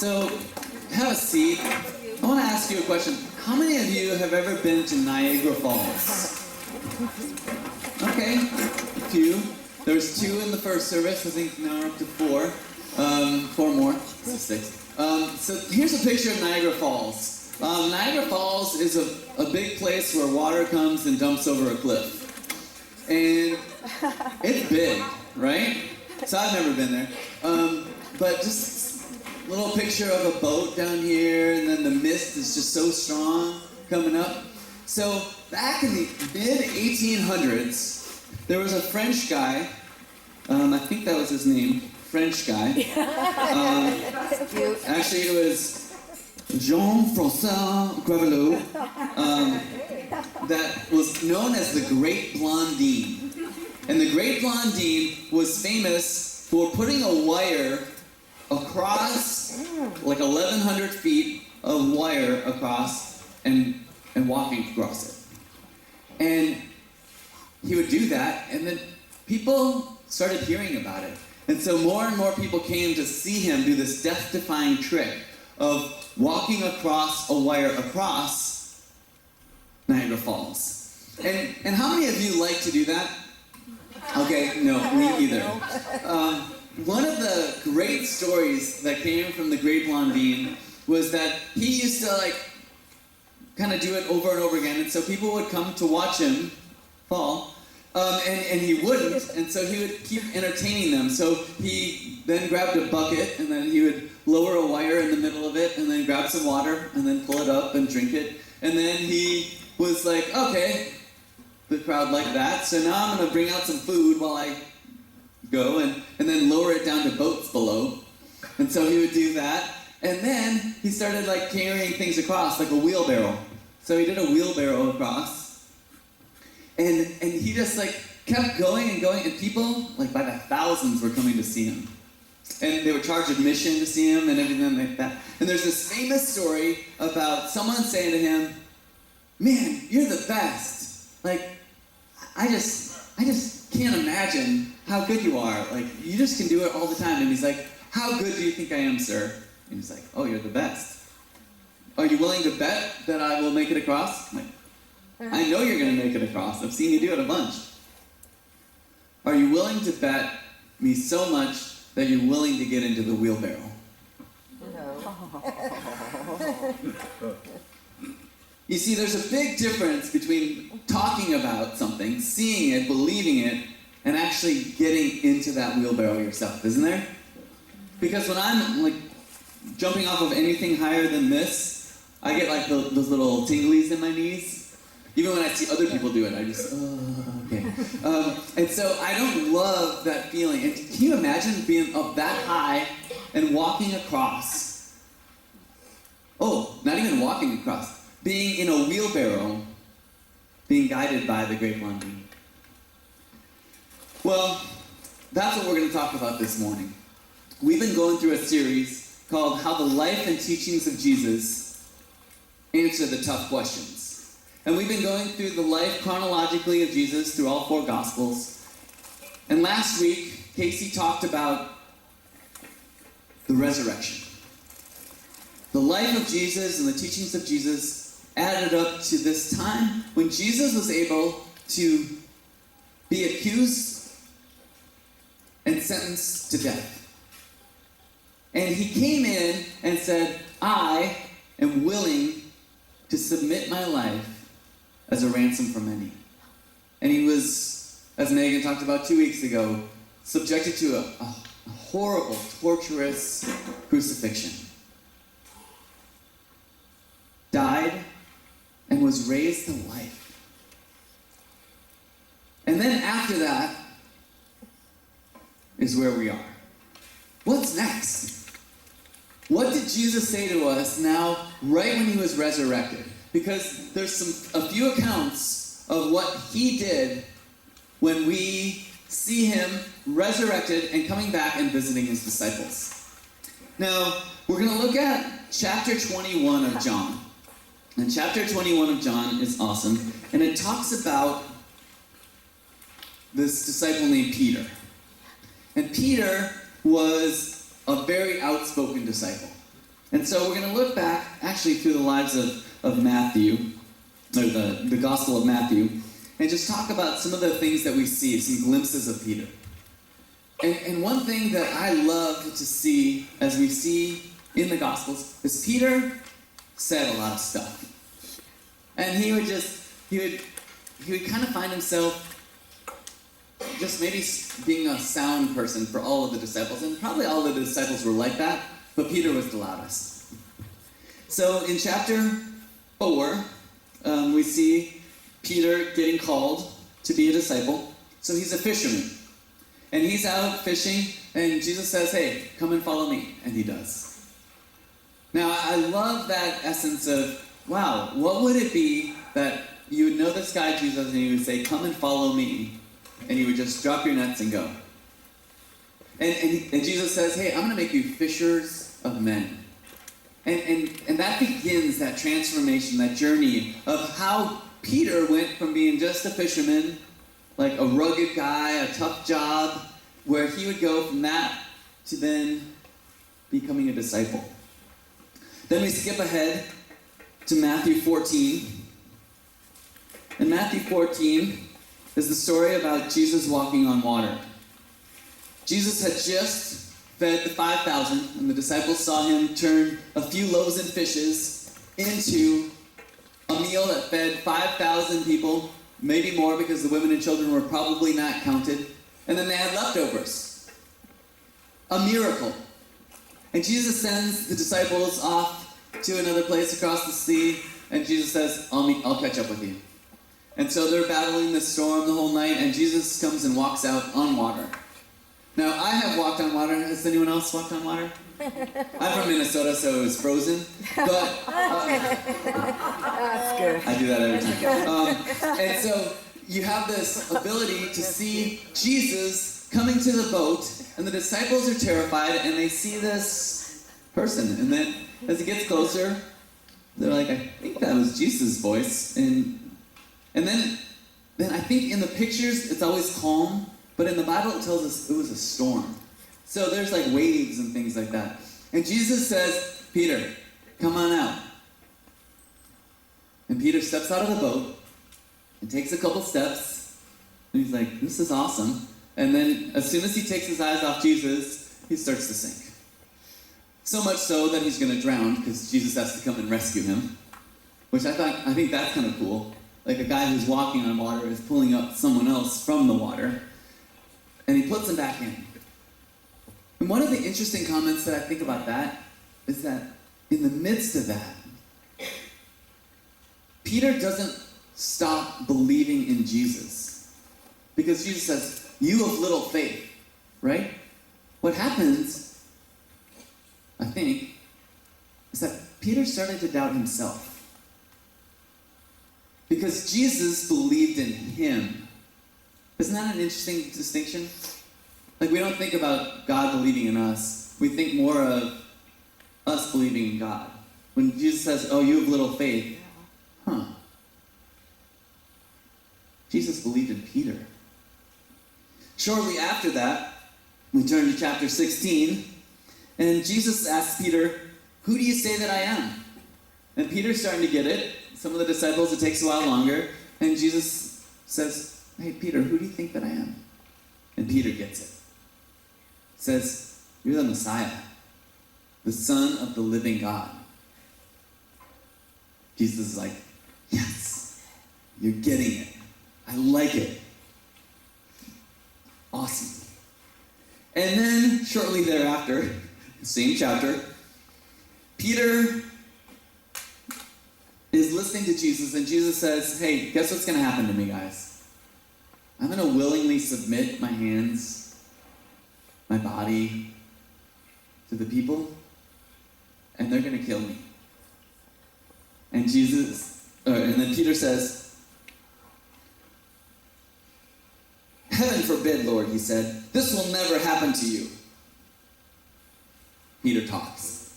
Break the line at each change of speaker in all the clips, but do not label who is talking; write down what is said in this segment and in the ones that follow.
So, have a seat. I want to ask you a question. How many of you have ever been to Niagara Falls? Okay, a few. There was 2 in the first service. I think now we're up to 4. 4 more. 6. So here's a picture of Niagara Falls. Niagara Falls is a big place where water comes and dumps over a cliff. And it's big, right? So I've never been there. But just a little picture of a boat down here, and then the mist is just so strong coming up. So back in the mid-1800s, there was a French guy, I think that was his name, French guy. Actually, it was Jean-François Gravelot, that was known as the Great Blondine. And the Great Blondine was famous for putting a wire across, like 1,100 feet of wire across, and walking across it. And he would do that, and then people started hearing about it. And so more and more people came to see him do this death-defying trick of walking across a wire across Niagara Falls. And how many of you like to do that? Okay, no, me either. One of the great stories that came from the Great Blondine was that he used to kind of do it over and over again, and so people would come to watch him fall, and he wouldn't, and so he would keep entertaining them. So he then grabbed a bucket, and then he would lower a wire in the middle of it, and then grab some water, and then pull it up and drink it, and then he was like, okay, the crowd liked that, so now I'm going to bring out some food while I go, and then lower it down to boats below. And so he would do that, and then he started carrying things across, like a wheelbarrow. So he did a wheelbarrow across, and he just kept going and going, and people by the thousands were coming to see him. And they would charge admission to see him and everything like that. And there's this famous story about someone saying to him, "Man, you're the best. I just can't imagine how good you are. You just can do it all the time." And he's like, "How good do you think I am, sir?" And he's like, "Oh, you're the best. Are you willing to bet that I will make it across?" I'm like, "I know you're going to make it across. I've seen you do it a bunch. Are you willing to bet me so much that you're willing to get into the wheelbarrow?"
No.
You see, there's a big difference between talking about something, seeing it, believing it, and actually getting into that wheelbarrow yourself, isn't there? Because when I'm jumping off of anything higher than this, I get those little tinglies in my knees. Even when I see other people do it, I just, okay. And so I don't love that feeling. And can you imagine being up that high and walking across? Oh, not even walking across. Being in a wheelbarrow, being guided by the Great Blondine. Well, that's what we're going to talk about this morning. We've been going through a series called How the Life and Teachings of Jesus Answer the Tough Questions. And we've been going through the life chronologically of Jesus through all 4 Gospels. And last week, Casey talked about the resurrection. The life of Jesus and the teachings of Jesus added up to this time when Jesus was able to be accused and sentenced to death. And he came in and said, "I am willing to submit my life as a ransom for many." And he was, as Megan talked about 2 weeks ago, subjected to a horrible, torturous crucifixion. Died and was raised to life. And then after that is where we are. What's next? What did Jesus say to us now, right when he was resurrected? Because there's a few accounts of what he did when we see him resurrected and coming back and visiting his disciples. Now, we're going to look at chapter 21 of John. And chapter 21 of John is awesome. And it talks about this disciple named Peter. And Peter was a very outspoken disciple. And so we're going to look back, actually, through the lives of Matthew, or the Gospel of Matthew, and just talk about some of the things that we see, some glimpses of Peter. And one thing that I love to see, as we see in the Gospels, is Peter said a lot of stuff. And he would kind of find himself just maybe being a sound person for all of the disciples. And probably all of the disciples were like that, but Peter was the loudest. So in chapter 4, we see Peter getting called to be a disciple. So he's a fisherman. And he's out fishing, and Jesus says, hey, come and follow me. And he does. Now, I love that essence of, wow, what would it be that you would know this guy, Jesus, and he would say, come and follow me. And you would just drop your nets and go. And Jesus says, hey, I'm going to make you fishers of men. And that begins that transformation, that journey of how Peter went from being just a fisherman, like a rugged guy, a tough job, where he would go from that to then becoming a disciple. Then we skip ahead to Matthew 14. And Matthew 14 is the story about Jesus walking on water. Jesus had just fed the 5,000, and the disciples saw him turn a few loaves and fishes into a meal that fed 5,000 people, maybe more because the women and children were probably not counted. And then they had leftovers. A miracle. And Jesus sends the disciples off to another place across the sea, and Jesus says, I'll catch up with you. And so they're battling the storm the whole night, and Jesus comes and walks out on water. Now, I have walked on water. Has anyone else walked on water? I'm from Minnesota, so it was frozen. But
That's good.
I do that every time. And so you have this ability to see Jesus coming to the boat, and the disciples are terrified, and they see this person. And then as he gets closer, they're like, I think that was Jesus' voice. And then I think in the pictures, it's always calm. But in the Bible, it tells us it was a storm. So there's like waves and things like that. And Jesus says, Peter, come on out. And Peter steps out of the boat and takes a couple steps. And he's like, this is awesome. And then as soon as he takes his eyes off Jesus, he starts to sink. So much so that he's going to drown because Jesus has to come and rescue him. Which I think that's kind of cool. Like a guy who's walking on water is pulling up someone else from the water. And he puts him back in. And one of the interesting comments that I think about that is that in the midst of that, Peter doesn't stop believing in Jesus. Because Jesus says, you of little faith, right? What happens, I think, is that Peter started to doubt himself. Because Jesus believed in him. Isn't that an interesting distinction? Like, we don't think about God believing in us. We think more of us believing in God. When Jesus says, oh, you have little faith. Huh. Jesus believed in Peter. Shortly after that, we turn to chapter 16. And Jesus asks Peter, who do you say that I am? And Peter's starting to get it. Some of the disciples, it takes a while longer. And Jesus says, hey, Peter, who do you think that I am? And Peter gets it. Says, you're the Messiah, the Son of the living God. Jesus is like, yes, you're getting it. I like it. Awesome. And then, shortly thereafter, same chapter, Peter is listening to Jesus, and Jesus says, hey, guess what's going to happen to me, guys? I'm going to willingly submit my hands, my body, to the people, and they're going to kill me. And then Peter says, heaven forbid, Lord, he said, this will never happen to you. Peter talks.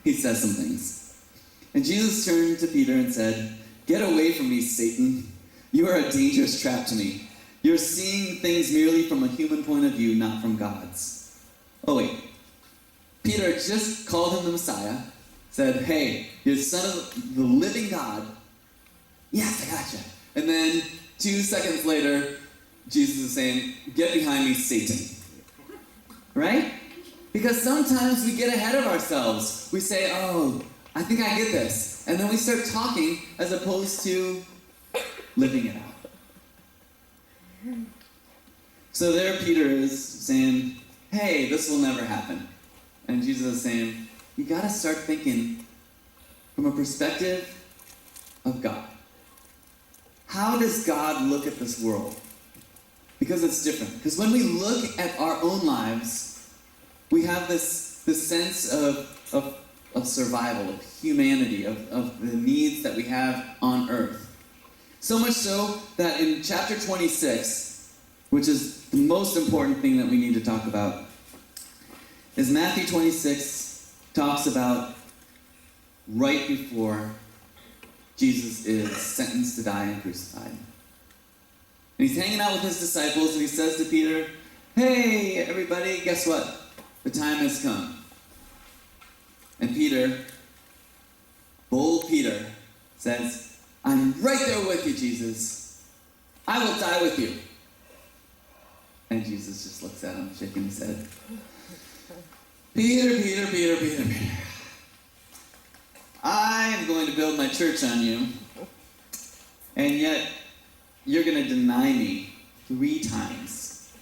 He says some things. And Jesus turned to Peter and said, get away from me, Satan. You are a dangerous trap to me. You're seeing things merely from a human point of view, not from God's. Oh wait. Peter just called him the Messiah. said, hey, you're the son of the living God. Yes, I gotcha. And then 2 seconds later, Jesus is saying, get behind me, Satan. Right? Because sometimes we get ahead of ourselves. We say, oh, I think I get this. And then we start talking as opposed to living it out. So there Peter is saying, hey, this will never happen. And Jesus is saying, you got to start thinking from a perspective of God. How does God look at this world? Because it's different. Because when we look at our own lives, we have this sense of survival, of humanity, of the needs that we have on earth. So much so that in chapter 26, which is the most important thing that we need to talk about, is Matthew 26 talks about right before Jesus is sentenced to die and crucified. And he's hanging out with his disciples, and he says to Peter, hey, everybody, guess what? The time has come. And Peter, bold Peter, says, I'm right there with you, Jesus. I will die with you. And Jesus just looks at him, shaking his head. Peter, Peter, Peter, Peter, Peter. I am going to build my church on you, and yet you're going to deny me 3 times.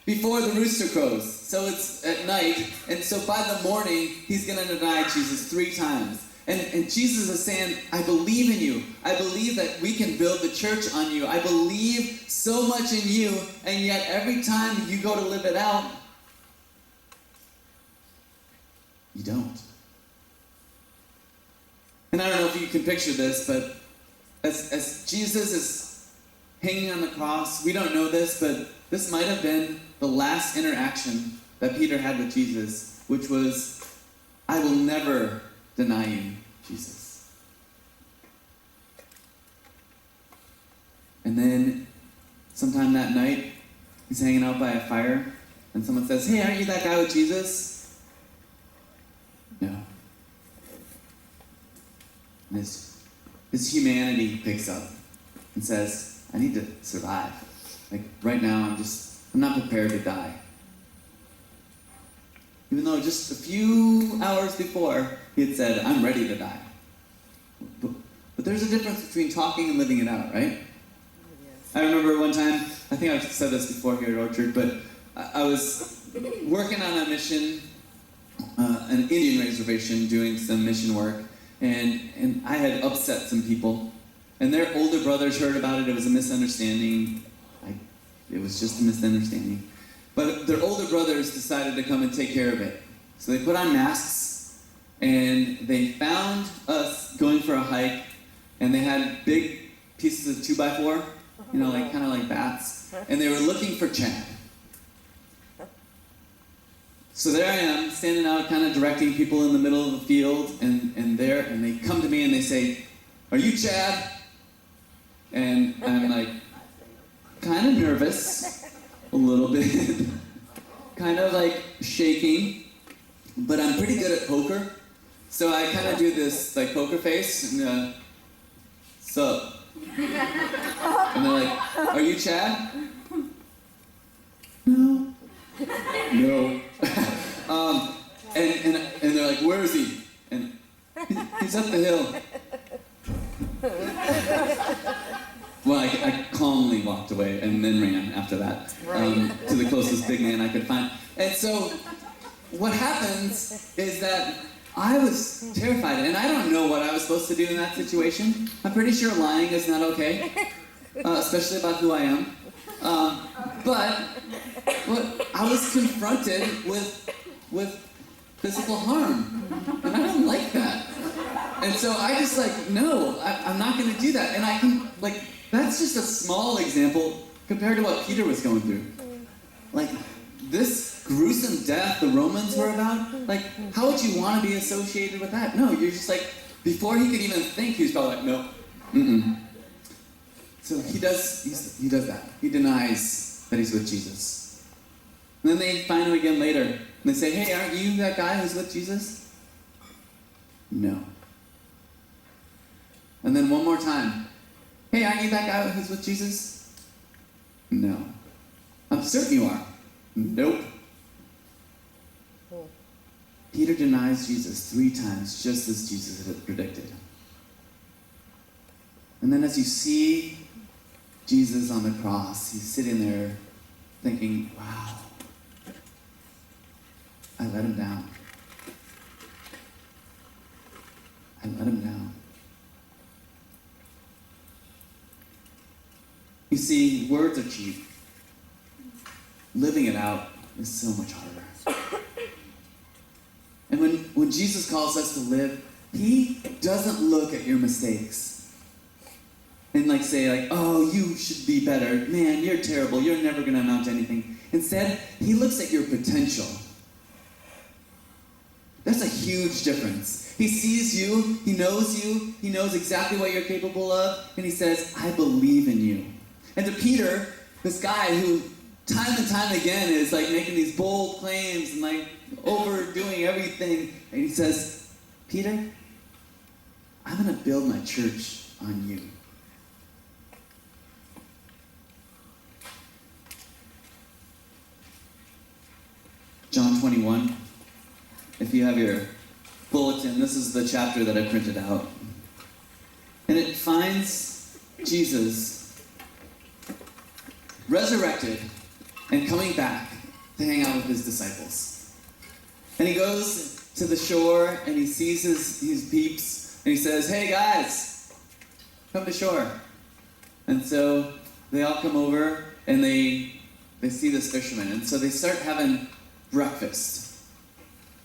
Before the rooster crows. So it's at night, and so by the morning, he's going to deny Jesus 3 times. And Jesus is saying, I believe in you. I believe that we can build the church on you. I believe so much in you, and yet every time you go to live it out, you don't. And I don't know if you can picture this, but as Jesus is hanging on the cross, we don't know this, but this might have been the last interaction that Peter had with Jesus, which was, I will never deny you, Jesus. And then sometime that night, he's hanging out by a fire, and someone says, hey, aren't you that guy with Jesus? No. And his humanity picks up and says, I need to survive. Like, right now, I'm not prepared to die. Even though just a few hours before, he had said, I'm ready to die. But there's a difference between talking and living it out, right? Yes. I remember one time, I think I've said this before here at Orchard, but I was working on a mission, an Indian reservation, doing some mission work, and I had upset some people, and their older brothers heard about it. It was a misunderstanding. It was just a misunderstanding. But their older brothers decided to come and take care of it. So they put on masks, and they found us going for a hike, and they had big pieces of 2x4, kind of like bats, and they were looking for Chad. So there I am, standing out, kind of directing people in the middle of the field, and they come to me and they say, are you Chad? And I'm like, kind of nervous, a little bit, kind of like shaking, but I'm pretty good at poker. So I kind of do this like poker face, and sup? And they're like, are you Chad? No. No. And they're like, where is he? And he's up the hill. Well, I calmly walked away and then ran after that to the closest big man I could find. And so what happens is that I was terrified, and I don't know what I was supposed to do in that situation. I'm pretty sure lying is not okay, especially about who I am. But I was confronted with physical harm, and I don't like that. And so I just no, I'm not going to do that. And I can, that's just a small example compared to what Peter was going through. This gruesome death the Romans were about, how would you want to be associated with that? No, you're just before he could even think, he was probably no, mm-mm. So he does that. He denies that he's with Jesus. And then they find him again later, and they say, hey, aren't you that guy who's with Jesus? No. And then one more time. Hey, aren't you that guy who's with Jesus? No. I'm certain you are. Nope. Peter denies Jesus 3 times, just as Jesus had predicted. And then as you see Jesus on the cross, he's sitting there thinking, wow, I let him down. I let him down. You see, words are cheap. Living it out is so much harder. And when Jesus calls us to live, he doesn't look at your mistakes and say, oh, you should be better. Man, you're terrible. You're never going to amount to anything. Instead, he looks at your potential. That's a huge difference. He sees you, he knows exactly what you're capable of, and he says, I believe in you. And to Peter, this guy who time and time again is making these bold claims and overdoing everything, and he says, Peter, I'm going to build my church on you. John 21. If you have your bulletin, this is the chapter that I printed out. And it finds Jesus resurrected and coming back to hang out with his disciples. And he goes to the shore and he sees his peeps and he says, hey guys, come to shore. And so they all come over and they see this fisherman. And so they start having breakfast.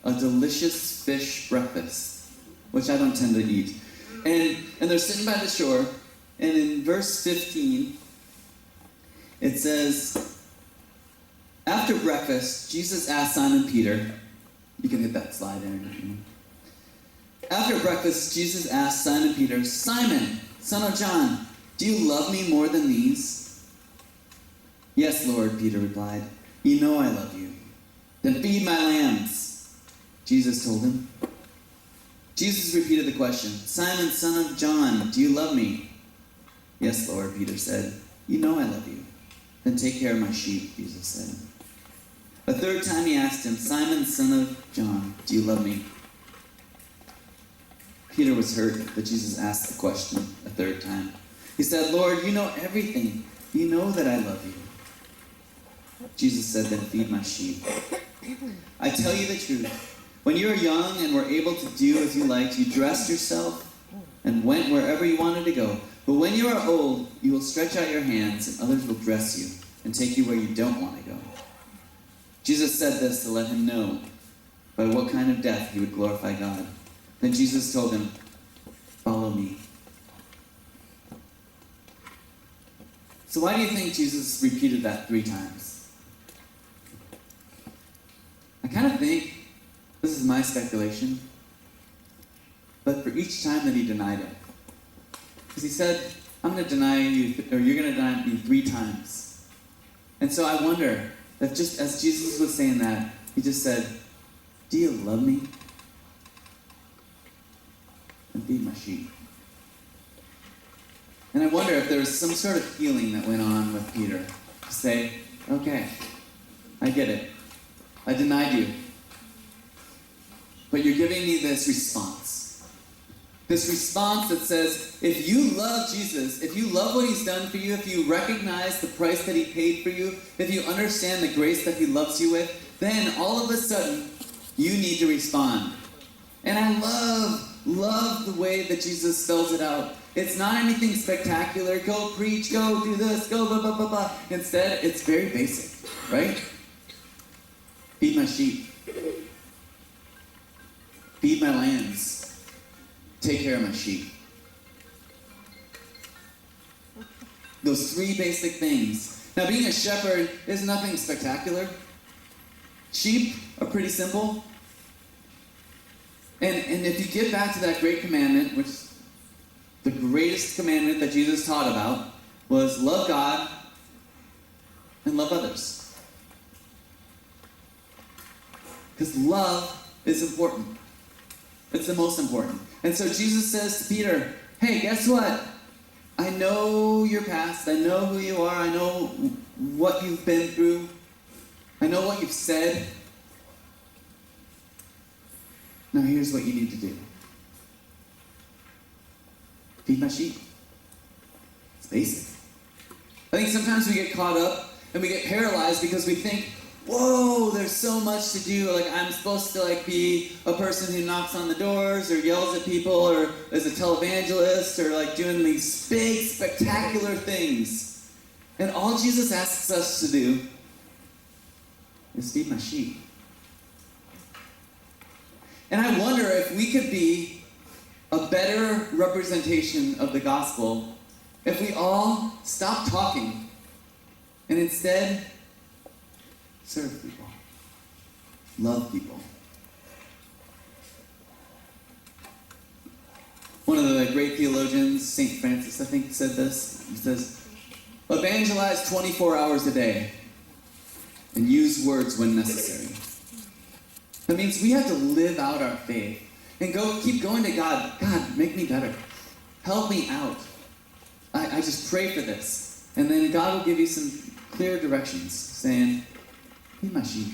A delicious fish breakfast, which I don't tend to eat. And they're sitting by the shore, and in verse 15, it says, after breakfast, Jesus asked Simon Peter, you can hit that slide there. After breakfast, Jesus asked Simon Peter, Simon, son of John, do you love me more than these? Yes, Lord, Peter replied. You know I love you. Then feed my lambs. Jesus told him. Jesus repeated the question, Simon, son of John, do you love me? Yes, Lord, Peter said. You know I love you. Then take care of my sheep, Jesus said. A third time he asked him, Simon, son of John, do you love me? Peter was hurt that Jesus asked the question a third time. He said, Lord, you know everything. You know that I love you. Jesus said, then feed my sheep. I tell you the truth. When you were young and were able to do as you liked, you dressed yourself and went wherever you wanted to go. But when you are old, you will stretch out your hands and others will dress you and take you where you don't want to go. Jesus said this to let him know by what kind of death he would glorify God. Then Jesus told him, follow me. So why do you think Jesus repeated that 3 times? I kind of think, this is my speculation, but for each time that he denied him. Because he said, I'm going to deny you, or you're going to deny me 3 times. And so I wonder if just as Jesus was saying that, he just said, do you love me? And feed my sheep. And I wonder if there was some sort of healing that went on with Peter. To say, okay, I get it. I denied you. But you're giving me this response. This response that says, if you love Jesus, if you love what he's done for you, if you recognize the price that he paid for you, if you understand the grace that he loves you with, then all of a sudden, you need to respond. And I love the way that Jesus spells it out. It's not anything spectacular. Go preach, go do this, go blah, blah, blah, blah. Instead, it's very basic, right? Feed my sheep. Feed my lambs. Take care of my sheep. Those 3 basic things. Now, being a shepherd is nothing spectacular. Sheep are pretty simple. And if you get back to that great commandment, which the greatest commandment that Jesus taught about was love God and love others. Because love is important. It's the most important. And so Jesus says to Peter, hey, guess what? I know your past. I know who you are. I know what you've been through. I know what you've said. Now here's what you need to do. Feed my sheep. It's basic. I think sometimes we get caught up and we get paralyzed because we think, whoa, there's so much to do. Like, I'm supposed to be a person who knocks on the doors or yells at people or is a televangelist or doing these big, spectacular things. And all Jesus asks us to do is feed my sheep. And I wonder if we could be a better representation of the gospel if we all stopped talking and instead serve people, love people. One of the great theologians, St. Francis, I think, said this. He says, evangelize 24 hours a day and use words when necessary. That means we have to live out our faith and keep going to God. God, make me better. Help me out. I just pray for this. And then God will give you some clear directions saying, feed my sheep.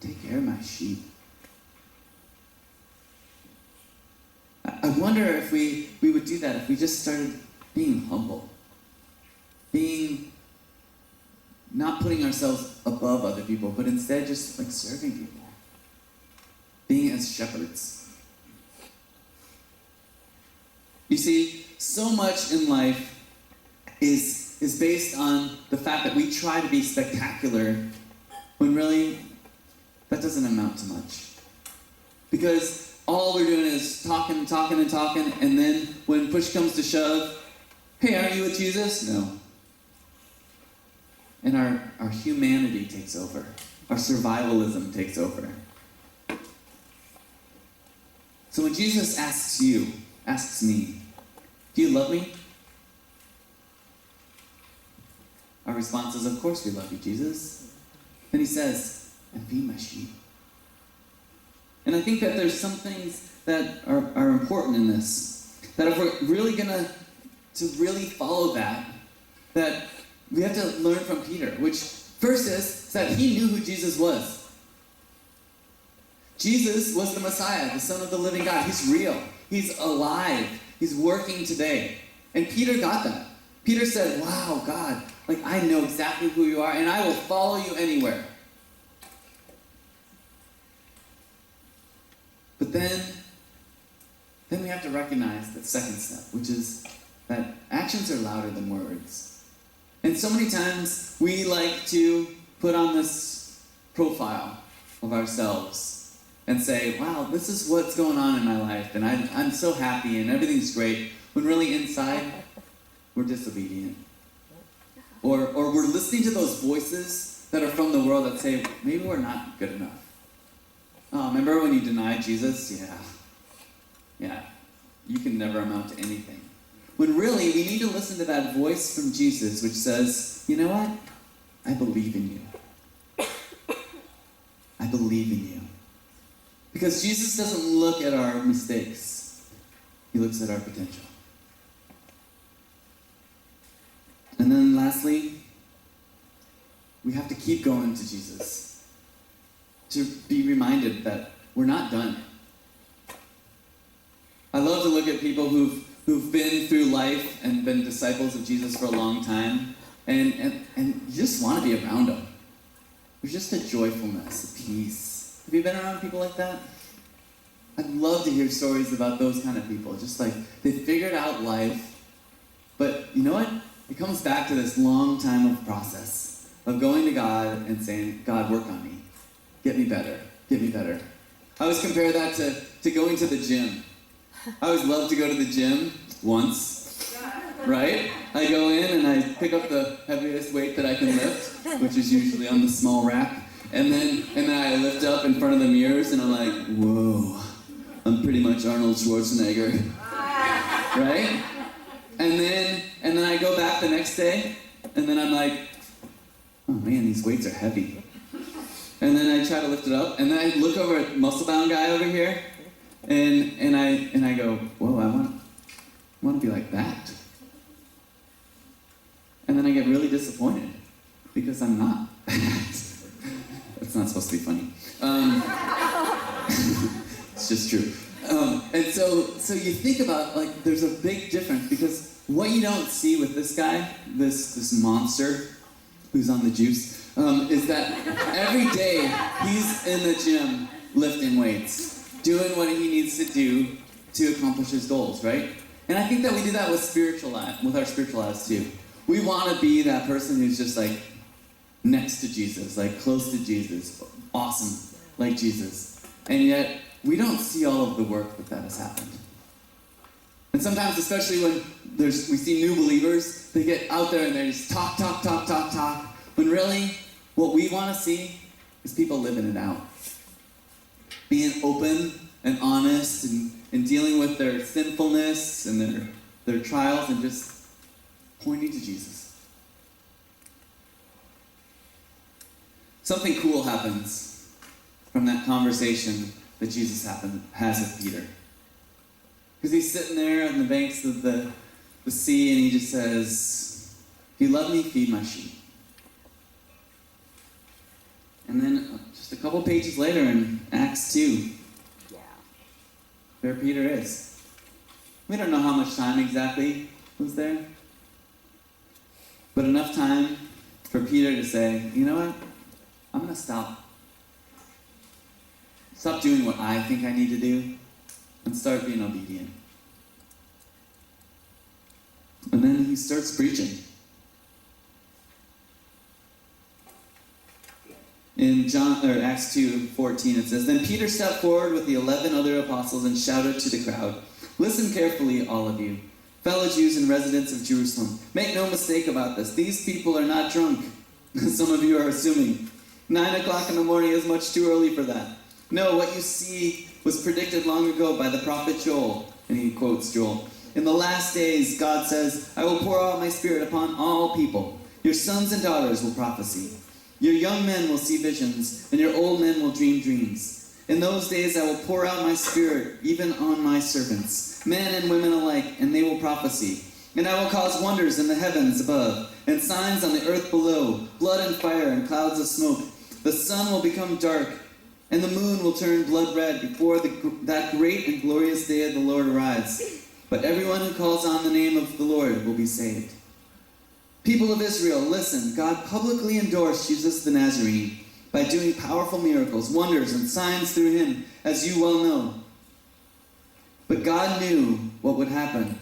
Take care of my sheep. I wonder if we would do that if we just started being humble. Not putting ourselves above other people, but instead just serving people. Being as shepherds. You see, so much in life is based on the fact that we try to be spectacular when really that doesn't amount to much. Because all we're doing is talking, and then when push comes to shove, hey, aren't you with Jesus? No. And our humanity takes over. Our survivalism takes over. So when Jesus asks me, do you love me? Our response is, of course we love you, Jesus. Then he says, and feed my sheep. And I think that there's some things that are important in this. That if we're really going to really follow that we have to learn from Peter, which first is that he knew who Jesus was. Jesus was the Messiah, the Son of the living God. He's real. He's alive. He's working today. And Peter got that. Peter said, wow, God, I know exactly who you are, and I will follow you anywhere. But then we have to recognize the second step, which is that actions are louder than words. And so many times we like to put on this profile of ourselves and say, wow, this is what's going on in my life, and I'm so happy and everything's great, when really inside we're disobedient. Or we're listening to those voices that are from the world that say, maybe we're not good enough. Oh, remember when you denied Jesus? Yeah, you can never amount to anything. When really, we need to listen to that voice from Jesus, which says, you know what? I believe in you. I believe in you. Because Jesus doesn't look at our mistakes. He looks at our potential. And then lastly, we have to keep going to Jesus. To be reminded that we're not done. I love to look at people who've been through life and been disciples of Jesus for a long time, and you just want to be around them. There's just a joyfulness, a peace. Have you been around people like that? I'd love to hear stories about those kind of people. Just they figured out life, but you know what? It comes back to this long time of process of going to God and saying, God, work on me. Get me better. Get me better. I always compare that to going to the gym. I always love to go to the gym once, right? I go in and I pick up the heaviest weight that I can lift, which is usually on the small rack, and then I lift up in front of the mirrors and I'm like, whoa, I'm pretty much Arnold Schwarzenegger, right? And then I go back the next day, and then I'm like, oh man, these weights are heavy. And then I try to lift it up, and then I look over at muscle-bound guy over here, and I go, whoa, I want to be like that. And then I get really disappointed because I'm not. It's not supposed to be funny. It's just true. And so you think about, like, there's a big difference because what you don't see with this guy, this monster who's on the juice, is that every day he's in the gym lifting weights, doing what he needs to do to accomplish his goals, right? And I think that we do that with our spiritual lives too. We want to be that person who's just like next to Jesus, like close to Jesus, awesome, like Jesus. And yet, we don't see all of the work that has happened. And sometimes, especially when we see new believers, they get out there and they just talk, when really, what we want to see is people living it out. Being open and honest and dealing with their sinfulness and their trials and just pointing to Jesus. Something cool happens from that conversation that Jesus has with Peter. Because he's sitting there on the banks of the sea and he just says, if you love me, feed my sheep. And then just a couple pages later in Acts 2, there Peter is. We don't know how much time exactly was there, but enough time for Peter to say, you know what, I'm going to stop doing what I think I need to do and start being obedient. And then he starts preaching. In Acts 2:14, it says, Then Peter stepped forward with the 11 other apostles and shouted to the crowd, Listen carefully, all of you, fellow Jews and residents of Jerusalem. Make no mistake about this. These people are not drunk, as some of you are assuming. 9 o'clock in the morning is much too early for that. No, what you see was predicted long ago by the prophet Joel. And he quotes Joel. In the last days, God says, I will pour out my spirit upon all people. Your sons and daughters will prophesy. Your young men will see visions, and your old men will dream dreams. In those days I will pour out my spirit even on my servants, men and women alike, and they will prophesy. And I will cause wonders in the heavens above, and signs on the earth below, blood and fire and clouds of smoke. The sun will become dark, and the moon will turn blood red before that great and glorious day of the Lord arrives. But everyone who calls on the name of the Lord will be saved. People of Israel, listen. God publicly endorsed Jesus the Nazarene by doing powerful miracles, wonders, and signs through him, as you well know. But God knew what would happen,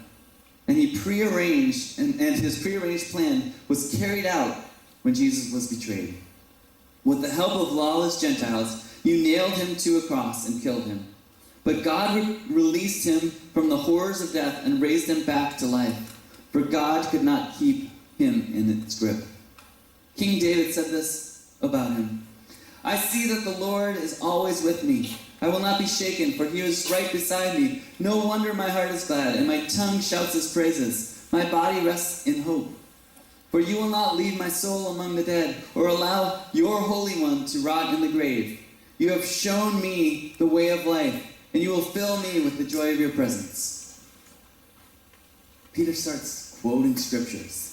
and he prearranged, and his prearranged plan was carried out when Jesus was betrayed. With the help of lawless Gentiles, you nailed him to a cross and killed him. But God released him from the horrors of death and raised him back to life, for God could not keep him in its grip. King David said this about him. I see that the Lord is always with me. I will not be shaken, for he is right beside me. No wonder my heart is glad, and my tongue shouts his praises. My body rests in hope. For you will not leave my soul among the dead, or allow your Holy One to rot in the grave. You have shown me the way of life, and you will fill me with the joy of your presence. Peter starts quoting scriptures.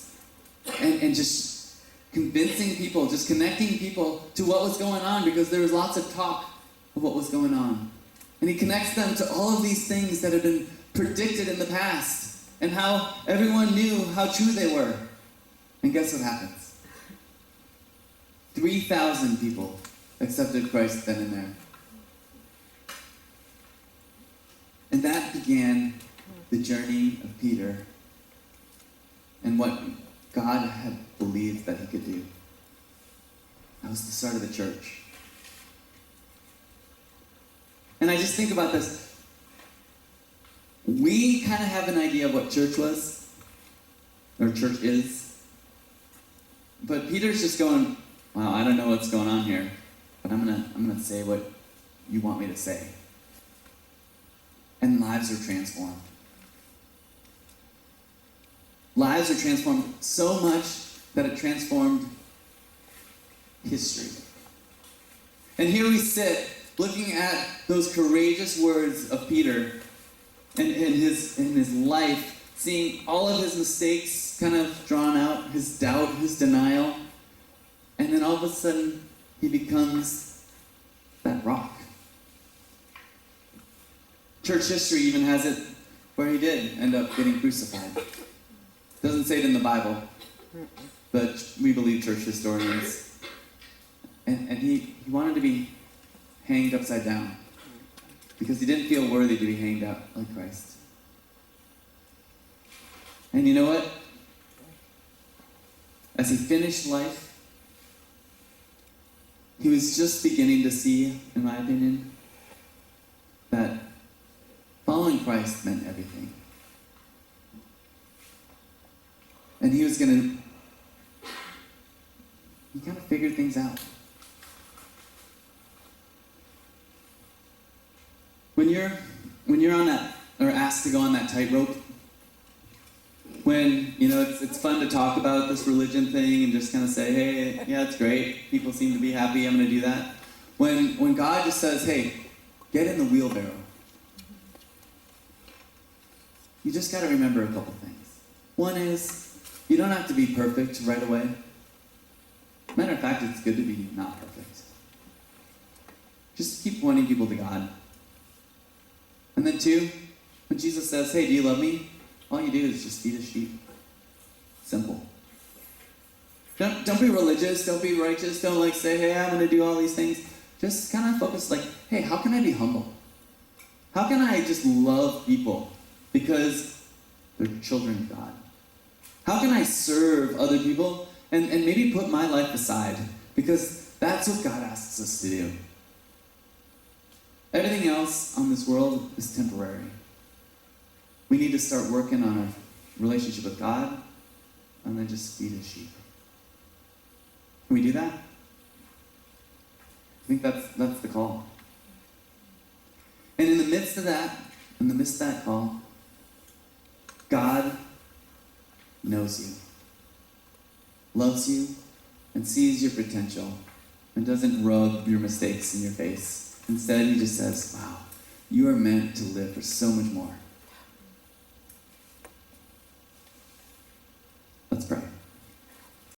And just convincing people, just connecting people to what was going on, because there was lots of talk of what was going on. And he connects them to all of these things that had been predicted in the past, and how everyone knew how true they were. And guess what happens? 3,000 people accepted Christ then and there. And that began the journey of Peter and what God had believed that he could do. That was the start of the church. And I just think about this. We kind of have an idea of what church was, or church is. But Peter's just going, wow, I don't know what's going on here, but I'm gonna say what you want me to say. And lives are transformed. Lives are transformed so much that it transformed history. And here we sit, looking at those courageous words of Peter and in his life, seeing all of his mistakes kind of drawn out, his doubt, his denial, and then all of a sudden he becomes that rock. Church history even has it where he did end up getting crucified. Doesn't say it in the Bible, but we believe church historians. And he wanted to be hanged upside down because he didn't feel worthy to be hanged out like Christ. And you know what? As he finished life, he was just beginning to see, in my opinion, that following Christ meant everything. And he was he kind of figured things out. When you're on that, or asked to go on that tightrope, when, it's fun to talk about this religion thing and just kind of say, hey, yeah, it's great. People seem to be happy. I'm going to do that. When God just says, hey, get in the wheelbarrow, you just got to remember a couple things. One is, you don't have to be perfect right away. Matter of fact, it's good to be not perfect. Just keep pointing people to God. And then two, when Jesus says, hey, do you love me? All you do is just feed a sheep. Simple. Don't be religious, don't be righteous, don't say, hey, I'm going to do all these things. Just kind of focus hey, how can I be humble? How can I just love people because they're children of God? How can I serve other people and maybe put my life aside? Because that's what God asks us to do. Everything else on this world is temporary. We need to start working on our relationship with God and then just feed His sheep. Can we do that? I think that's the call. And in the midst of that call, God knows you, loves you, and sees your potential, and doesn't rub your mistakes in your face. Instead, He just says, wow, you are meant to live for so much more.